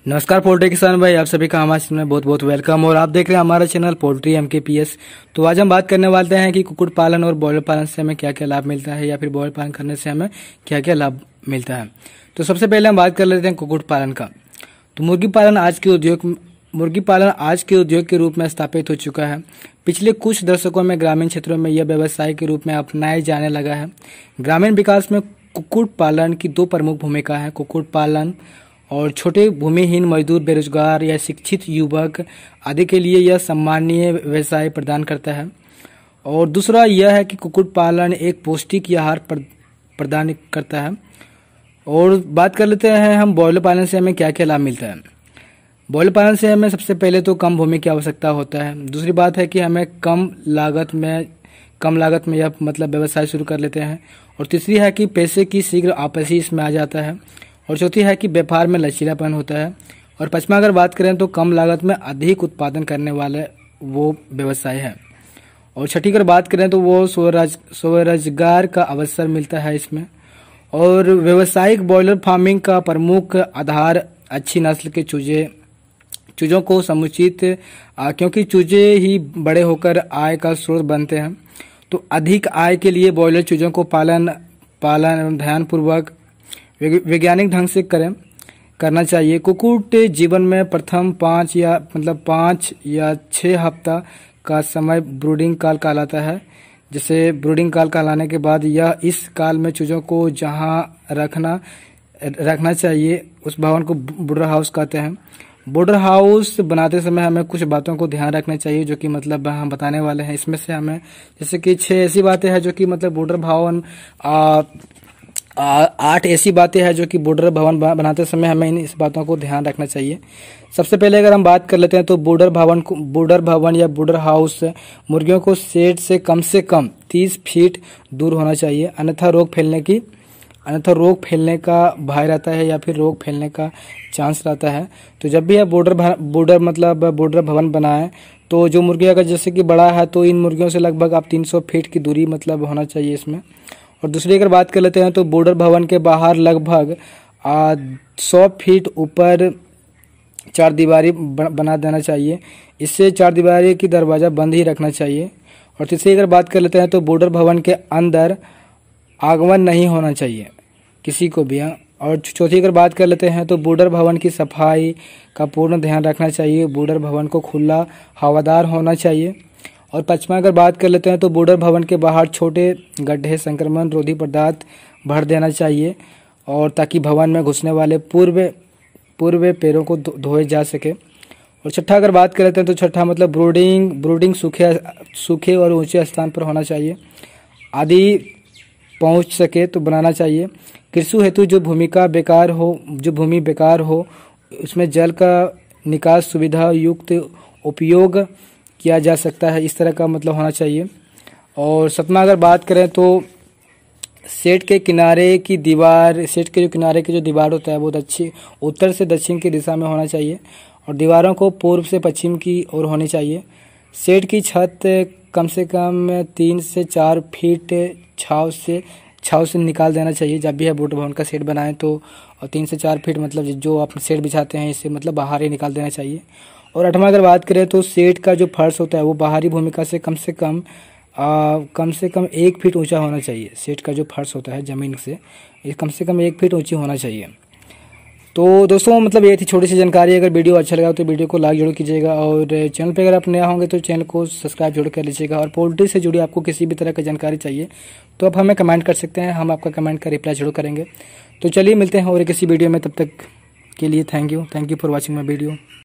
नमस्कार पोल्ट्री किसान भाई, आप सभी का हमारे चैनल में बहुत बहुत वेलकम। और आप देख रहे हैं हमारा चैनल पोल्ट्री MKPS। तो आज हम बात करने वाले हैं कि कुक्कुट पालन और बॉयलर पालन से हमें क्या क्या लाभ मिलता है, या फिर बॉयलर पालन करने से हमें क्या क्या लाभ मिलता है। तो सबसे पहले हम बात कर लेते हैं कुक्कुट पालन का। तो मुर्गी पालन आज के उद्योग के रूप में स्थापित हो चुका है। पिछले कुछ दशकों में ग्रामीण क्षेत्रों में यह व्यवसाय के रूप में अपनाया जाने लगा है। ग्रामीण विकास में कुक्कुट पालन की दो प्रमुख भूमिका है। कुक्कुट पालन और छोटे भूमिहीन मजदूर, बेरोजगार या शिक्षित युवक आदि के लिए यह सम्मानीय व्यवसाय प्रदान करता है। और दूसरा यह है कि कुक्कुट पालन एक पौष्टिक आहार प्रदान करता है। और बात कर लेते हैं हम बॉयलर पालन से हमें क्या क्या लाभ मिलता है। बॉयलर पालन से हमें सबसे पहले तो कम भूमि की आवश्यकता होता है। दूसरी बात है कि हमें कम लागत में यह मतलब व्यवसाय शुरू कर लेते हैं। और तीसरी है कि पैसे की शीघ्र वापसी इसमें आ जाता है। और चौथी है कि व्यापार में लचीलापन होता है। और पांचवा अगर बात करें तो कम लागत में अधिक उत्पादन करने वाले वो व्यवसाय है। और छठी अगर बात करें तो वो स्वरोजगार का अवसर मिलता है इसमें। और व्यावसायिक बॉयलर फार्मिंग का प्रमुख आधार अच्छी नस्ल के चूजों को समुचित, क्योंकि चूजे ही बड़े होकर आय का स्रोत बनते हैं। तो अधिक आय के लिए बॉयलर चूजों को पालन ध्यानपूर्वक वैज्ञानिक ढंग से करना चाहिए। कुक्कुट जीवन में प्रथम 5 या 6 हफ्ता का समय ब्रूडिंग काल कहलाता है। जैसे ब्रूडिंग काल कहलाने के बाद यह इस काल में चूजों को जहां रखना चाहिए उस भवन को ब्रूडर हाउस कहते हैं। ब्रूडर हाउस बनाते समय हमें कुछ बातों को ध्यान रखना चाहिए, जो कि मतलब हम बताने वाले हैं। इसमें से हमें जैसे कि 6 ऐसी बातें हैं जो कि मतलब ब्रूडर भवन 8 ऐसी बातें हैं जो कि ब्रूडर भवन बनाते समय हमें इस बातों को ध्यान रखना चाहिए। सबसे पहले अगर हम बात कर लेते हैं तो ब्रूडर भवन या ब्रूडर हाउस मुर्गियों को शेड से कम 30 फीट दूर होना चाहिए, अन्यथा रोग फैलने का भय रहता है या फिर रोग फैलने का चांस रहता है। तो जब भी आप ब्रूडर भवन बनाएं तो जो मुर्गी अगर जैसे कि बड़ा है तो इन मुर्गियों से लगभग आप 300 फीट की दूरी मतलब होना चाहिए इसमें। और दूसरी अगर बात कर लेते हैं तो ब्रूडर भवन के बाहर लगभग 100 फीट ऊपर 4 दीवारी बना देना चाहिए। इससे 4 दीवारी की दरवाजा बंद ही रखना चाहिए। और तीसरी अगर बात कर लेते हैं तो ब्रूडर भवन के अंदर आगमन नहीं होना चाहिए किसी को भी। और चौथी अगर बात कर लेते हैं तो ब्रूडर भवन की सफाई का पूर्ण ध्यान रखना चाहिए। ब्रूडर भवन को खुला हवादार होना चाहिए। और पांचवा अगर बात कर लेते हैं तो ब्रूडर भवन के बाहर छोटे गड्ढे संक्रमण रोधी पदार्थ भर देना चाहिए, और ताकि भवन में घुसने वाले पूर्व पैरों को धोए जा सके। और छठा अगर बात कर लेते हैं तो छठा मतलब ब्रूडिंग सूखे और ऊंचे स्थान पर होना चाहिए, आदि पहुंच सके तो बनाना चाहिए। कृषि हेतु जो भूमि बेकार हो उसमें जल का निकास सुविधा युक्त उपयोग किया जा सकता है, इस तरह का मतलब होना चाहिए। और सातवां अगर बात करें तो सेट के जो किनारे की जो दीवार होता है वो उत्तर से दक्षिण की दिशा में होना चाहिए, और दीवारों को पूर्व से पश्चिम की ओर होनी चाहिए। सेट की छत कम से कम 3 से 4 फीट छाव से निकाल देना चाहिए। जब भी आप ब्रूडर भवन का सेट बनाएं तो 3 से 4 फीट मतलब जो आप सेट बिछाते हैं इससे मतलब बाहर ही निकाल देना चाहिए। और 8वां अगर बात करें तो सेट का जो फर्श होता है वो बाहरी भूमिका से कम से कम 1 फीट ऊंचा होना चाहिए। सेट का जो फर्श होता है जमीन से ये कम से कम 1 फीट ऊंची होना चाहिए। तो दोस्तों मतलब ये थी छोटी सी जानकारी। अगर वीडियो अच्छा लगा तो वीडियो को लाइक जरूर कीजिएगा, और चैनल पे अगर आप नया होंगे तो चैनल को सब्सक्राइब जरूर कर लीजिएगा। और पोल्ट्री से जुड़ी आपको किसी भी तरह की जानकारी चाहिए तो आप हमें कमेंट कर सकते हैं, हम आपका कमेंट का रिप्लाई जरूर करेंगे। तो चलिए मिलते हैं और किसी वीडियो में, तब तक के लिए thank you for watching my video.